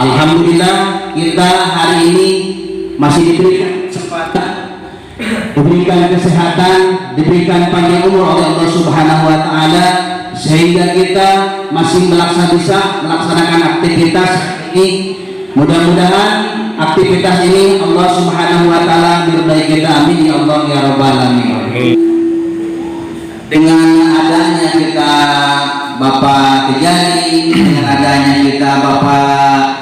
Alhamdulillah kita hari ini masih diberikan kesempatan, diberikan kesehatan, diberikan panjang umur oleh Allah Subhanahu wa taala sehingga kita masih bisa melaksanakan aktivitas ini. Mudah-mudahan aktivitas ini Allah Subhanahu wa taala meridai kita, amin ya Allah ya rabbal alamin. Dengan adanya kita Bapak Tejari, dengan adanya kita Bapak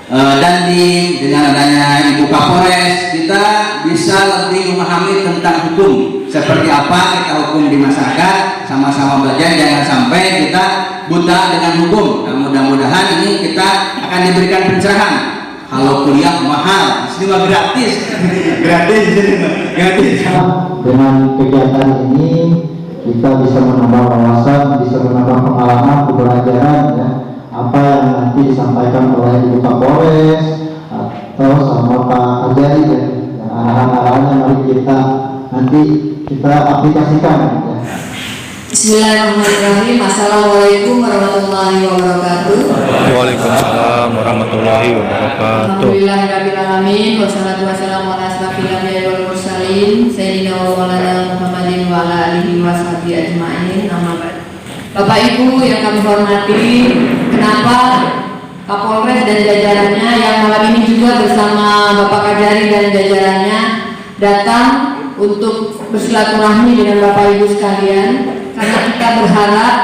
Dandim, dengan adanya Ibu Kapolres, kita bisa lebih memahami tentang hukum seperti apa kita hukum di masyarakat, sama-sama belajar, jangan sampai kita buta dengan hukum. Dan mudah-mudahan ini kita akan diberikan pencerahan. Kalau kuliah mahal, ini mah gratis. Gratis. Dengan kegiatan ini kita bisa menambah wawasan, bisa menambah pengalaman, pembelajaran ya, apa yang nanti disampaikan oleh Ibu Kapolres atau sama Pak Ajari ya, arahan-arahannya mari kita nanti kita aplikasikan ya. Bismillahirrahmanirrahim. Assalamualaikum warahmatullahi wabarakatuh. Waalaikumsalam warahmatullahi wabarakatuh. Alhamdulillahirabbil alamin wassalatu wassalamu ala asyrofil anbiya'i wal mursalin sayyidina wa maulana Muhammadin wa ala alihi washabihi ajmain. Amma ba'd. Bapak Ibu yang kami hormati, kenapa Kapolres dan jajarannya yang malam ini juga bersama Bapak Kajari dan jajarannya datang untuk bersilaturahmi dengan Bapak Ibu sekalian, karena kita berharap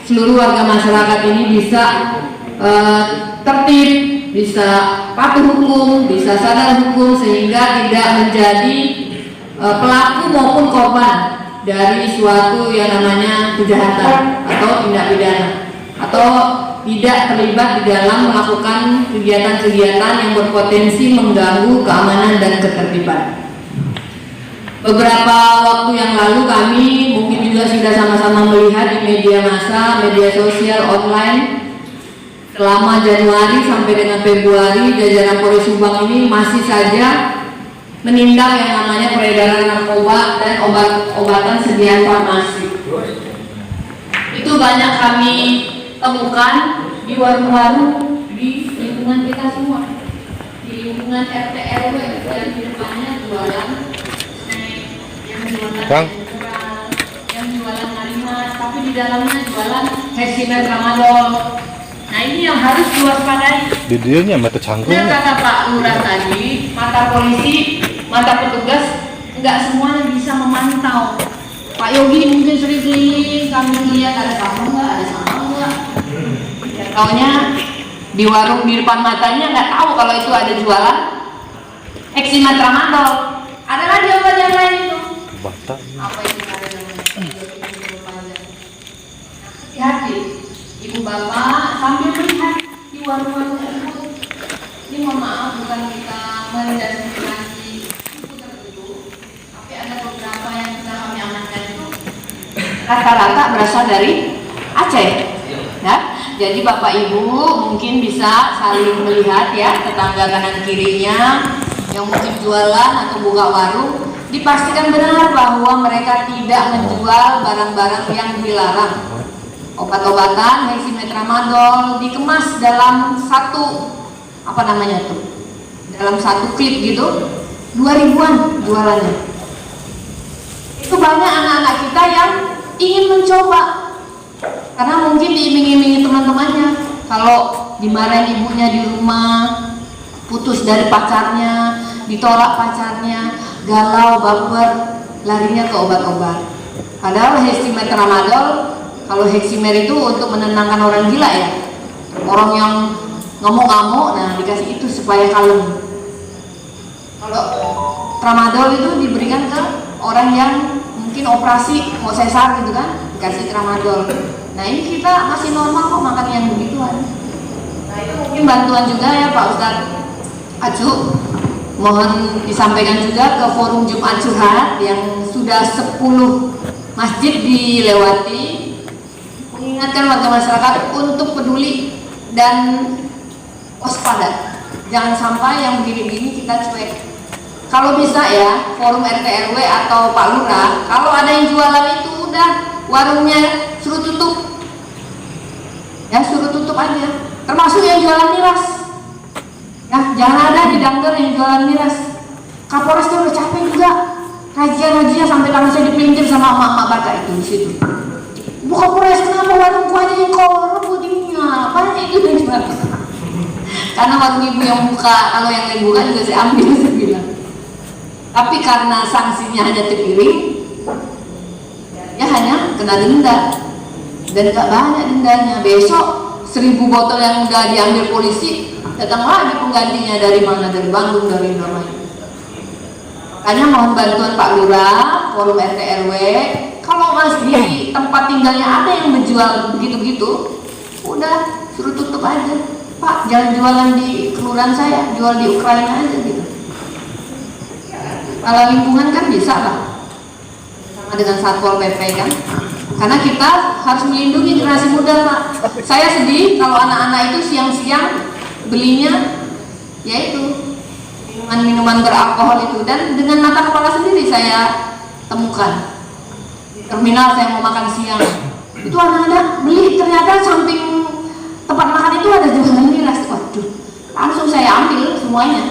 seluruh warga masyarakat ini bisa tertib, bisa patuh hukum, bisa sadar hukum, sehingga tidak menjadi pelaku maupun korban dari suatu yang namanya kejahatan atau tindak pidana, atau tidak terlibat di dalam melakukan kegiatan-kegiatan yang berpotensi mengganggu keamanan dan ketertiban. Beberapa waktu yang lalu kami mungkin juga sudah sama-sama melihat di media massa, media sosial online, selama Januari sampai dengan Februari jajaran Polres Subang ini masih saja menindak yang namanya peredaran narkoba dan obat-obatan sediaan farmasi. Itu banyak kami temukan di warung-warung di lingkungan kita semua, di lingkungan RT RW yang di depannya jualan Bang, yang jualan Marimas, tapi di dalamnya jualan Hesimet Tramadol. Nah, ini yang harus diwaspadai. di dianya mata cangkungnya. Benar kata Pak Lurah tadi, mata polisi, mata petugas nggak semuanya bisa memantau. Pak Yogi mungkin sering keliling, kami lihat ada sampah nggak, ada sampah nggak. Ya, taunya di warung di depan matanya nggak tahu kalau itu ada jualan Hesimet Tramadol. Ada lagi obat yang lain itu. Bata. Apa itu ada namanya? Hati-hati, ibu bapak sambil melihat di warung-warung tersebut. Ini mohon maaf, bukan kita mendiskriminasi suku tertentu, tapi ada beberapa yang kita kami amankan itu rata-rata berasal dari Aceh. Ya, jadi bapak ibu mungkin bisa saling melihat ya tetangga kanan kirinya yang mungkin jualan atau buka warung, dipastikan benar bahwa mereka tidak menjual barang-barang yang dilarang. Obat-obatan Hesimet Tramadol dikemas dalam satu dalam satu klip gitu, 2000-an jualannya. Itu banyak anak-anak kita yang ingin mencoba karena mungkin diiming-imingi teman-temannya. Kalau dimarahin ibunya di rumah, putus dari pacarnya, ditolak pacarnya, galau, baper, larinya ke obat-obat. Padahal Hesimet Tramadol, kalau Heximer itu untuk menenangkan orang gila ya, orang yang ngamuk-ngamuk, nah dikasih itu supaya kalem. Kalau Tramadol itu diberikan ke orang yang mungkin operasi mau sesar gitu kan, dikasih Tramadol. Nah ini kita masih normal kok makan yang begituan. Nah itu mungkin bantuan juga ya Pak Ustadz Acu. Mohon disampaikan juga ke forum Jumat Curhat yang sudah 10 masjid dilewati, mengingatkan warga masyarakat untuk peduli dan waspada. Jangan sampai yang begini-begini kita cuek. Kalau bisa ya, forum RT RW atau Pak Lurah, kalau ada yang jualan itu udah warungnya suruh tutup. Ya suruh tutup aja. Termasuk yang jualan miras. Ya, jangan ada di Dangder yang jualan miras. Kapolres tuh udah capek juga. Razia sampai tangan saya dipelintir sama emak-emak Batak itu di situ. Bu Kapolres, kenapa warungku aja yang korup putihnya? Banyak itu dari mana? Karena warung ibu yang buka, kalau yang lain buka juga saya ambil, saya bilang. Tapi karena sanksinya hanya tepiring, ya hanya kena denda. Dan gak banyak dendanya. Besok 1000 botol yang udah diambil polisi, datang lagi penggantinya dari mana? Dari Bandung, dari Indramayu. Makanya mohon bantuan Pak Lurah, forum RT RW, kalau masih di tempat tinggalnya ada yang menjual begitu-gitu, udah suruh tutup aja. Pak, jangan jualan di kelurahan saya, jual di Ukraina aja gitu. Kalau lingkungan kan bisa lah, sama dengan Satpol PP kan. Karena kita harus melindungi generasi muda, Pak. Saya sedih kalau anak-anak itu siang-siang belinya yaitu minuman beralkohol itu, dan dengan mata kepala sendiri saya temukan di terminal saya mau makan siang itu anak-anak beli, ternyata samping tempat makan itu ada jualan miras. Waduh, langsung saya ambil semuanya.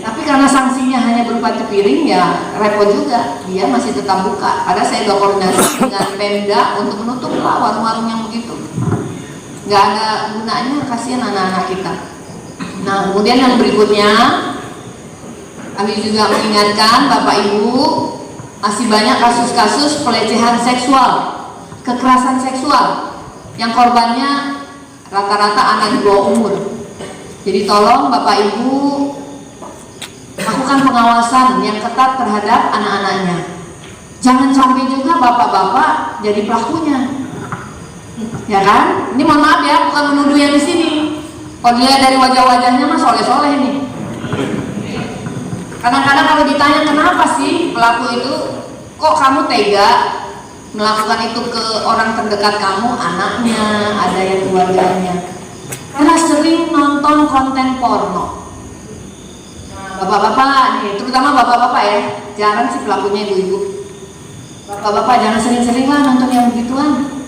Tapi karena sanksinya hanya berupa cepiring, ya repot juga, dia masih tetap buka. Padahal saya udah koordinasi dengan Pemda untuk menutup lah warung-warung yang begitu. Nggak ada gunanya, kasihan anak-anak kita. Nah, kemudian yang berikutnya, kami juga mengingatkan Bapak Ibu, masih banyak kasus-kasus pelecehan seksual, kekerasan seksual, yang korbannya rata-rata anak di bawah umur. Jadi tolong Bapak Ibu lakukan pengawasan yang ketat terhadap anak-anaknya. Jangan sampai juga bapak-bapak jadi pelakunya, ya kan? Ini mohon maaf ya, bukan menuduh yang di sini. Kalau dilihat dari wajah-wajahnya mah soleh-soleh nih. Kadang-kadang kalau ditanya kenapa sih pelaku itu, kok kamu tega melakukan itu ke orang terdekat kamu, anaknya, ada yang keluarganya? Karena sering nonton konten porno. Bapak-bapak nih, terutama bapak-bapak ya, jarang sih pelakunya ibu-ibu. Bapak-bapak jangan sering-sering lah nonton yang begituan.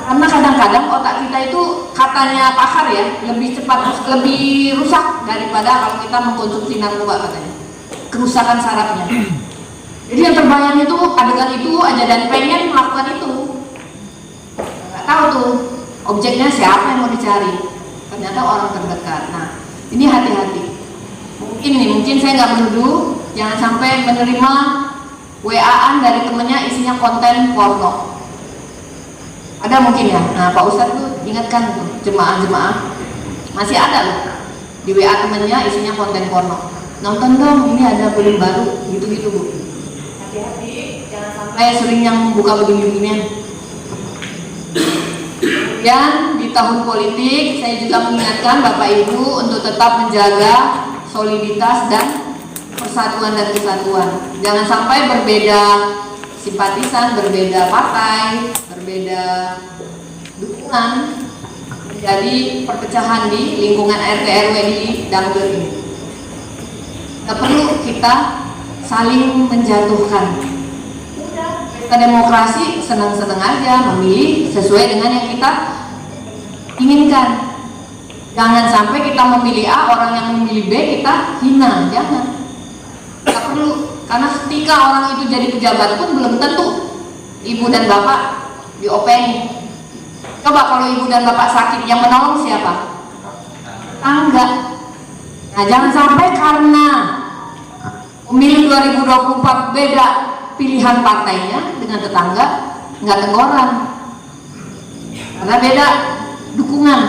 Karena kadang-kadang otak kita itu, katanya pakar ya, lebih cepat, lebih rusak daripada kalau kita mengkonsumsi narkoba katanya. Kerusakan sarafnya. Jadi yang terbayang itu adegan itu aja dan pengen melakukan itu. Nggak tahu tuh objeknya siapa yang mau dicari. Ternyata orang terdekat. Nah, ini hati-hati. Mungkin saya nggak menuduh, jangan sampai menerima WA-an dari temennya isinya konten porno. Ada mungkin ya. Nah, Pak Ustadz tuh ingatkan tuh jemaah-jemaah, masih ada loh di WA temennya isinya konten porno. Nonton dong, ini ada film baru, gitu-gitu Bu. Hati-hati, jangan sampai sering yang buka begini-beginian. Dan di tahun politik, saya juga mengingatkan Bapak Ibu untuk tetap menjaga soliditas dan persatuan dan kesatuan. Jangan sampai berbeda simpatisan, berbeda partai, berbeda dukungan menjadi perpecahan di lingkungan RT RW di Dangder ini. Tidak perlu kita saling menjatuhkan. Kita demokrasi senang-senang aja memilih sesuai dengan yang kita inginkan. Jangan sampai kita memilih A, orang yang memilih B kita hina, jangan. Tidak perlu, karena ketika orang itu jadi pejabat pun belum tentu ibu dan bapak diopeni. Coba kalau ibu dan bapak sakit, yang menolong siapa? Tetangga. Nah, jangan sampai karena pemilu 2024 beda pilihan partainya dengan tetangga, nggak teguran karena beda dukungan.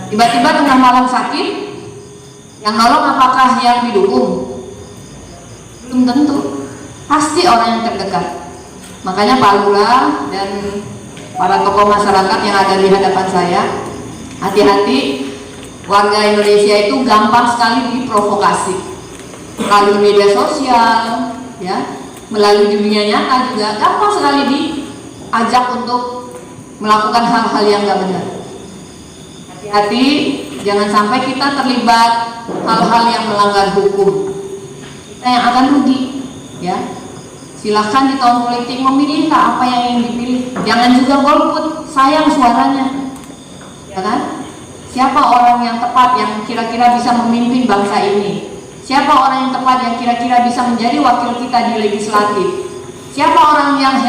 Tiba-tiba tengah malam sakit, yang nolong apakah yang didukung? Belum tentu, pasti orang yang terdekat. Makanya Pak Lurah dan para tokoh masyarakat yang ada di hadapan saya, hati-hati, warga Indonesia itu gampang sekali diprovokasi melalui media sosial, ya, melalui dunia nyata juga gampang sekali diajak untuk melakukan hal-hal yang nggak benar. Hati-hati, jangan sampai kita terlibat hal-hal yang melanggar hukum. Kita yang akan rugi, ya. Silahkan di tahun politik memilihlah apa yang ingin dipilih. Jangan juga golput, sayang suaranya, ya kan? siapa orang yang tepat yang kira-kira bisa memimpin bangsa ini, siapa orang yang tepat yang kira-kira bisa menjadi wakil kita di legislatif, siapa orang yang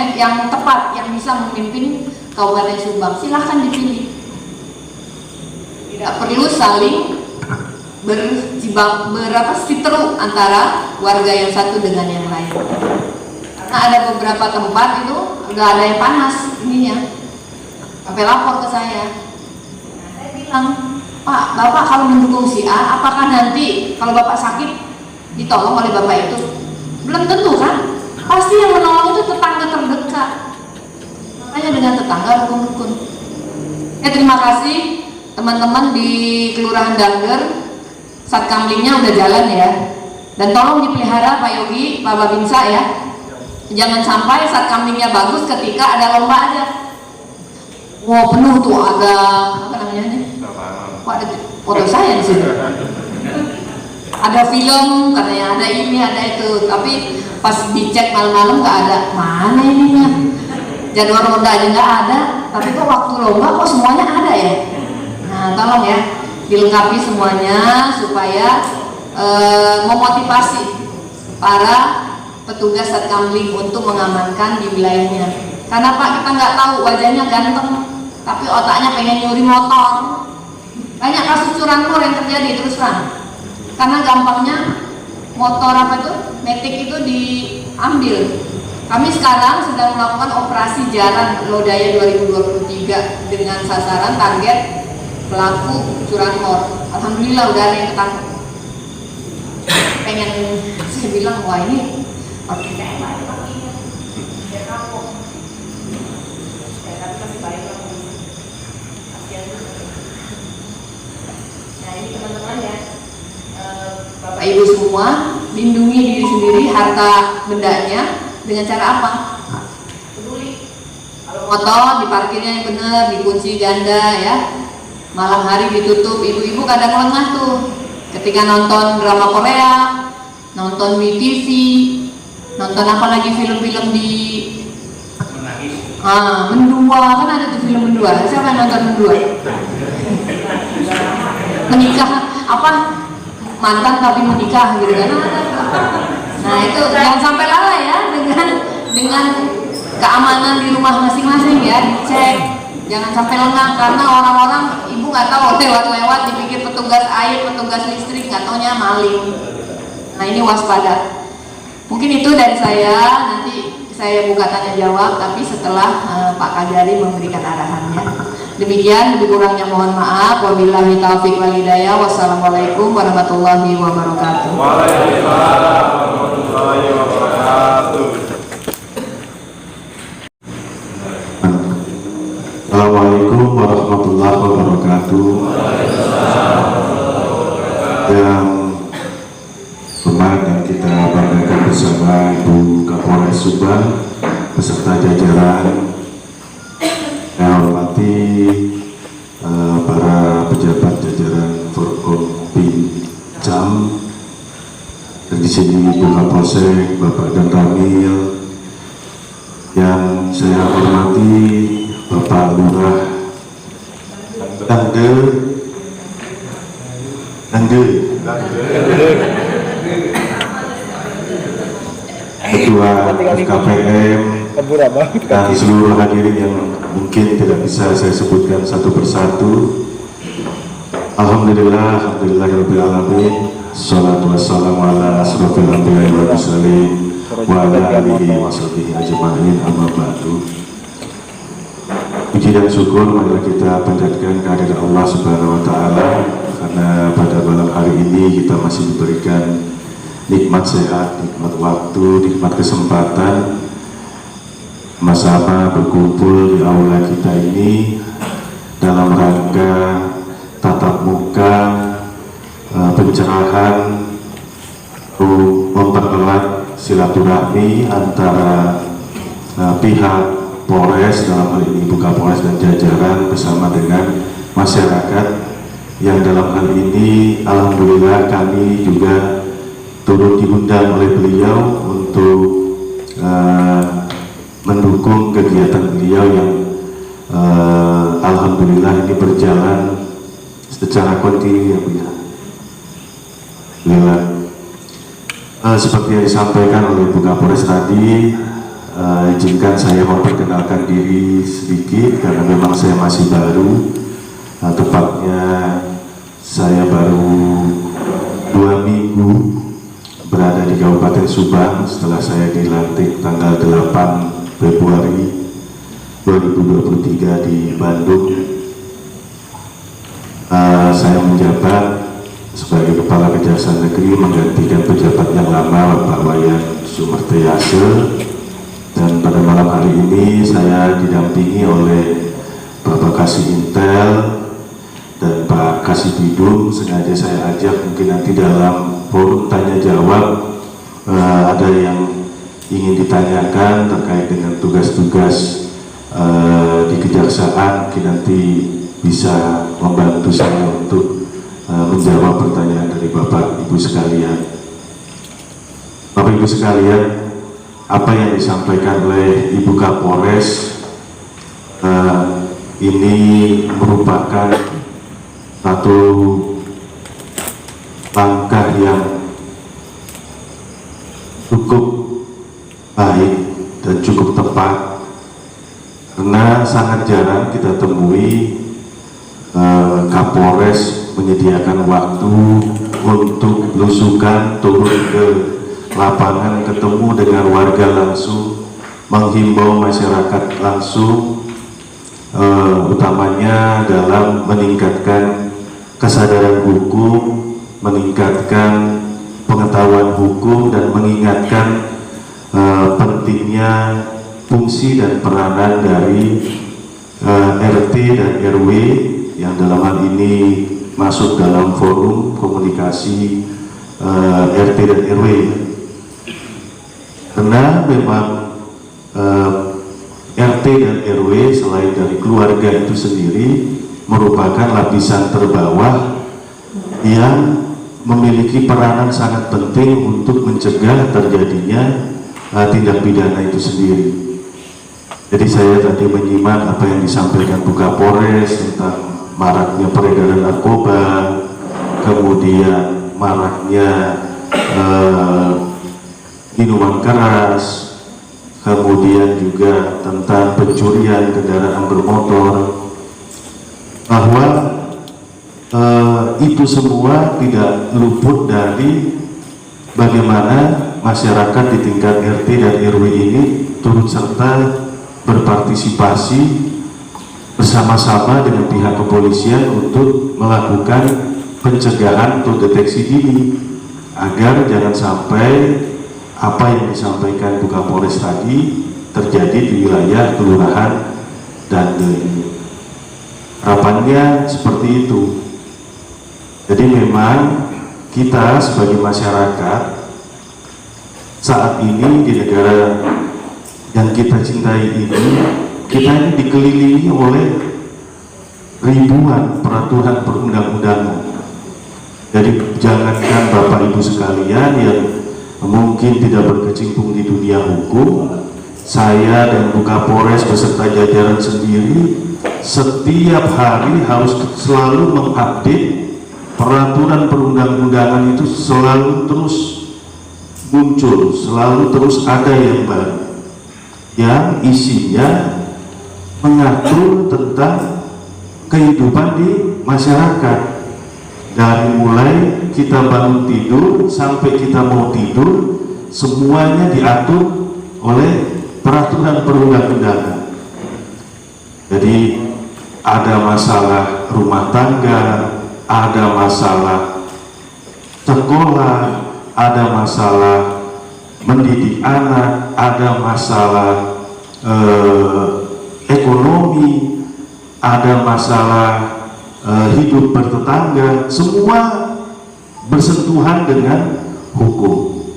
tepat yang bisa memimpin Kabupaten Subang, silahkan dipilih. Tidak perlu saling berseteru antara warga yang satu dengan yang lain. Karena ada beberapa tempat itu udah ada yang panas ininya, sampai lapor ke saya. Nah, saya bilang, Pak, Bapak kalau mendukung si A, apakah nanti kalau Bapak sakit ditolong oleh Bapak itu? Belum tentu kan? Pasti yang menolong itu tetangga terdekat. Makanya dengan tetangga rukun-rukun. Terima kasih teman-teman di Kelurahan Dangder, Satkamlingnya udah jalan ya. Dan tolong dipelihara Pak Yogi, Pak Babinsa ya. Jangan sampai Satkamlingnya bagus ketika ada lomba aja. Wow, penuh tuh, ada apa namanya nih? Kok ada foto saya di sini? Ada film, katanya ada ini, ada itu. Tapi pas dicek malam-malam nggak ada. Mana ininya? Jadwal ronda aja nggak ada. Tapi kok waktu lomba kok semuanya ada ya? Nah, tolong ya, dilengkapi semuanya supaya memotivasi para petugas Satkamling untuk mengamankan di wilayahnya. Karena Pak, kita nggak tahu wajahnya ganteng, tapi otaknya pengen nyuri motor. Banyak kasus curanmor yang terjadi terus terang. Karena gampangnya motor apa itu, metik itu diambil. Kami sekarang sedang melakukan operasi jalan Lodaya 2023 dengan sasaran target pelaku curanmor. Alhamdulillah udah ada yang ketangkep. Pengen saya bilang, wah ini oke kayak baik paginya, saya kapok. Tapi masih baik lah, kasihan juga. Nah ini teman-teman ya, Bapak Ibu semua, lindungi diri sendiri, harta bendanya dengan cara apa? Peduli. Kalau motor diparkirnya yang benar, dikunci ganda ya. Malam hari ditutup. Ibu-ibu kadang lengah tuh ketika nonton drama Korea, nonton WeTV, nonton apa lagi film-film di Mendua, kan ada tuh film Mendua. Siapa yang nonton Mendua? Menikah apa? Mantan tapi menikah gitu kan. Nah itu jangan sampai lalai ya dengan keamanan di rumah masing-masing ya, dicek. Jangan sampai lengah karena orang-orang ibu nggak tahu lewat-lewat dipikir petugas air, petugas listrik, nggak taunya maling. Nah ini waspada. Mungkin itu dari saya, nanti saya buka tanya jawab tapi setelah Pak Kajari memberikan arahannya. Demikian, lebih kurangnya mohon maaf. Wabillahi taufiq wal hidayah. Wassalamualaikum warahmatullahi wabarakatuh. Waalaikumsalam warahmatullahi wabarakatuh. Assalamualaikum warahmatullahi wabarakatuh. Yang kemarin kita banggakan bersama Ibu Kapolres Subang beserta jajaran. Saya hormati para pejabat jajaran Forkompinjam, dan di sini Ibu Kapolsek, Bapak dan Ramil, yang saya hormati Bapak Lurah Dangder, Ketua FKPM, dan seluruh hadirin yang mungkin tidak bisa saya sebutkan satu persatu. Alhamdulillahirabbil alamin. Shalatu wassalamu ala asrofil anbiya'i wal mursalin wa ala alihi washabihi ajma'in, amma ba'du. Puji dan syukur marilah kita panjatkan kehadirat Allah Subhanahu wa taala, karena pada malam hari ini kita masih diberikan nikmat sehat, nikmat waktu, nikmat kesempatan sama-sama berkumpul di aula kita ini dalam rangka tatap muka pencerahan mempererat silaturahmi antara pihak Polres, dalam hal ini Ibu Kapolres dan jajaran, bersama dengan masyarakat yang dalam hal ini alhamdulillah kami juga turut diundang oleh beliau untuk mendukung kegiatan beliau yang alhamdulillah ini berjalan secara kontinu ya Bu ya. Alhamdulillah. Seperti yang disampaikan oleh Bu Kapolres tadi, izinkan saya memperkenalkan diri sedikit karena memang saya masih baru. Tepatnya saya baru 2 minggu berada di Kabupaten Subang setelah saya dilantik tanggal 8 Februari 2023 di Bandung. Saya menjabat sebagai Kepala Kejaksaan Negeri menggantikan pejabat yang lama Bapak Wayan Sumerteyase, dan pada malam hari ini saya didampingi oleh Bapak Kasih Intel dan Pak Kasih Bidung. Sengaja saya ajak mungkin nanti dalam forum tanya jawab ada yang ingin ditanyakan terkait dengan tugas-tugas di kejaksaan, mungkin nanti bisa membantu saya untuk menjawab pertanyaan dari Bapak Ibu sekalian. Bapak Ibu sekalian, apa yang disampaikan oleh Ibu Kapolres ini merupakan satu langkah yang cukup baik dan cukup tepat, karena sangat jarang kita temui Kapolres menyediakan waktu untuk belusukan, turun ke lapangan, ketemu dengan warga langsung, menghimbau masyarakat langsung, utamanya dalam meningkatkan kesadaran hukum, meningkatkan pengetahuan hukum, dan mengingatkan pentingnya fungsi dan peranan dari RT dan RW yang dalam hal ini masuk dalam forum komunikasi RT dan RW, karena memang RT dan RW selain dari keluarga itu sendiri merupakan lapisan terbawah yang memiliki peranan sangat penting untuk mencegah terjadinya tindak pidana itu sendiri. Jadi saya tadi menyimak apa yang disampaikan Bu Kapolres tentang maraknya peredaran narkoba, kemudian maraknya minuman keras, kemudian juga tentang pencurian kendaraan bermotor, bahwa itu semua tidak luput dari bagaimana masyarakat di tingkat RT dan RW ini turut serta berpartisipasi bersama-sama dengan pihak kepolisian untuk melakukan pencegahan atau deteksi dini, agar jangan sampai apa yang disampaikan Bu Kapolres tadi terjadi di wilayah kelurahan dan harapannya seperti itu. Jadi memang kita sebagai masyarakat saat ini di negara yang kita cintai ini, kita ini dikelilingi oleh ribuan peraturan perundang-undangan. Jadi jangankan Bapak Ibu sekalian yang mungkin tidak berkecimpung di dunia hukum, saya dan Bu Kapolres beserta jajaran sendiri setiap hari harus selalu mengupdate peraturan perundang-undangan. Itu selalu terus muncul, selalu terus ada yang baru, yang isinya mengatur tentang kehidupan di masyarakat, dari mulai kita bangun tidur sampai kita mau tidur, semuanya diatur oleh peraturan perundang-undangan. Jadi ada masalah rumah tangga, ada masalah sekolah, ada masalah mendidik anak, ada masalah ekonomi, ada masalah hidup bertetangga, semua bersentuhan dengan hukum.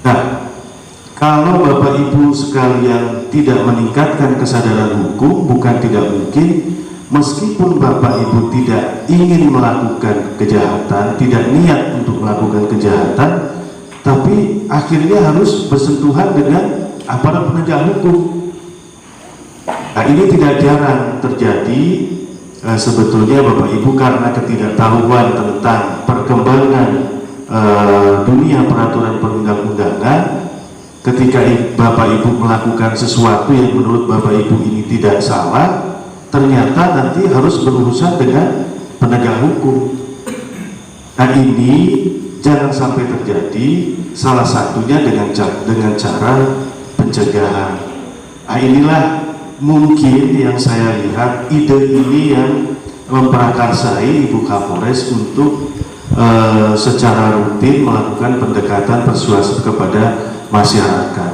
Nah, kalau Bapak Ibu sekalian tidak meningkatkan kesadaran hukum, bukan tidak mungkin, meskipun Bapak Ibu tidak ingin melakukan kejahatan, tidak niat untuk melakukan kejahatan, tapi akhirnya harus bersentuhan dengan aparat penegak hukum. Nah, ini tidak jarang terjadi sebetulnya Bapak Ibu karena ketidaktahuan tentang perkembangan dunia peraturan perundang-undangan, ketika Bapak Ibu melakukan sesuatu yang menurut Bapak Ibu ini tidak salah, ternyata nanti harus berurusan dengan penegak hukum. Nah, ini jangan sampai terjadi, salah satunya dengan cara pencegahan. Nah, inilah mungkin yang saya lihat ide ini yang memprakarsai Ibu Kapolres untuk secara rutin melakukan pendekatan persuasif kepada masyarakat.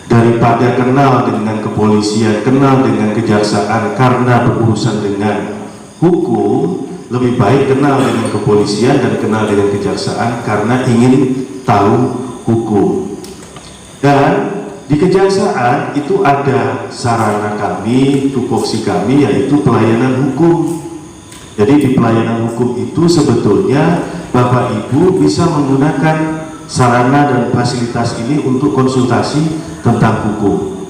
Daripada kenal dengan kepolisian, kenal dengan kejaksaan karena berurusan dengan hukum, lebih baik kenal dengan kepolisian dan kenal dengan kejaksaan karena ingin tahu hukum. Dan di kejaksaan itu ada sarana kami, tupoksi kami, yaitu pelayanan hukum. Jadi di pelayanan hukum itu sebetulnya Bapak Ibu bisa menggunakan sarana dan fasilitas ini untuk konsultasi tentang hukum,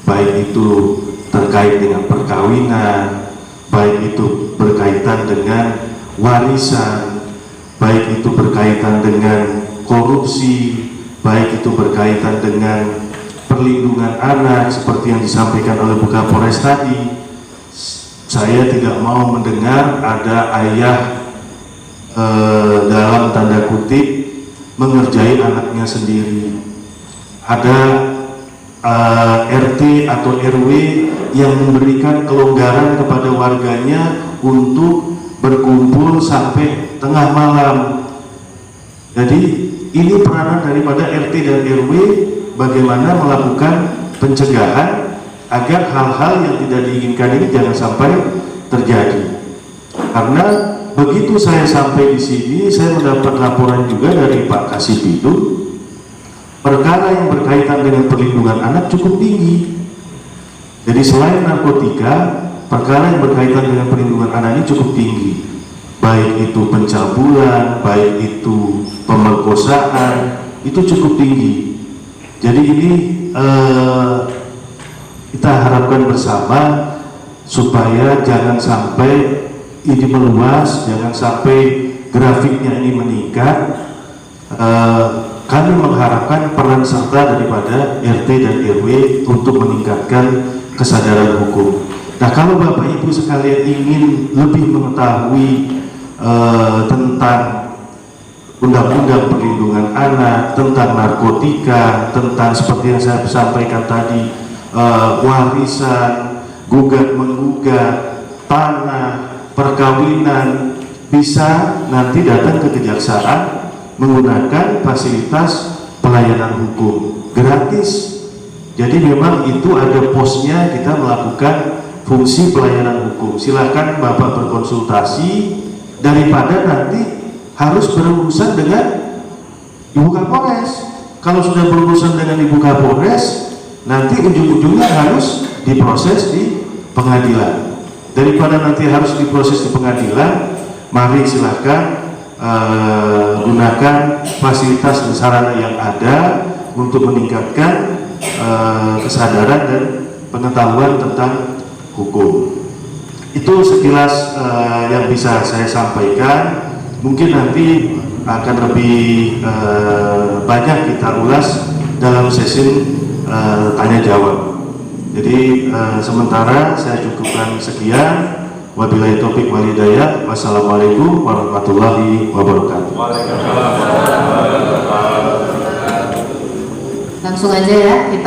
baik itu terkait dengan perkawinan, baik itu berkaitan dengan warisan, baik itu berkaitan dengan korupsi, baik itu berkaitan dengan perlindungan anak seperti yang disampaikan oleh Bu Kapolres tadi. Saya tidak mau mendengar ada ayah dalam tanda kutip mengerjai anaknya sendiri, ada RT atau RW yang memberikan kelonggaran kepada warganya untuk berkumpul sampai tengah malam. Jadi ini peranan daripada RT dan RW bagaimana melakukan pencegahan agar hal-hal yang tidak diinginkan ini jangan sampai terjadi. Karena begitu saya sampai di sini, saya mendapat laporan juga dari Pak Kasipidum, perkara yang berkaitan dengan perlindungan anak cukup tinggi. Jadi selain narkotika, perkara yang berkaitan dengan perlindungan anak ini cukup tinggi. Baik itu pencabulan, baik itu pemerkosaan, itu cukup tinggi. Jadi ini kita harapkan bersama supaya jangan sampai ini meluas, jangan sampai grafiknya ini meningkat. Kami mengharapkan peran serta daripada RT dan RW untuk meningkatkan kesadaran hukum. Nah, kalau Bapak Ibu sekalian ingin lebih mengetahui tentang undang-undang perlindungan anak, tentang narkotika, tentang seperti yang saya sampaikan tadi, warisan, gugat menggugat, tanah, perkawinan, bisa nanti datang ke kejaksaan menggunakan fasilitas pelayanan hukum gratis. Jadi memang itu ada posnya, kita melakukan fungsi pelayanan hukum. Silakan Bapak berkonsultasi daripada nanti harus berurusan dengan Ibu Kapolres. Kalau sudah berurusan dengan Ibu Kapolres, nanti ujung-ujungnya harus diproses di pengadilan. Daripada nanti harus diproses di pengadilan, mari silakan gunakan fasilitas dan sarana yang ada untuk meningkatkan kesadaran dan pengetahuan tentang hukum. Itu sekilas yang bisa saya sampaikan. Mungkin nanti akan lebih banyak kita ulas dalam sesi tanya jawab. Jadi sementara saya cukupkan sekian. Wabillahi taufiq wal hidayah. Wassalamualaikum warahmatullahi wabarakatuh. Langsung aja ya kita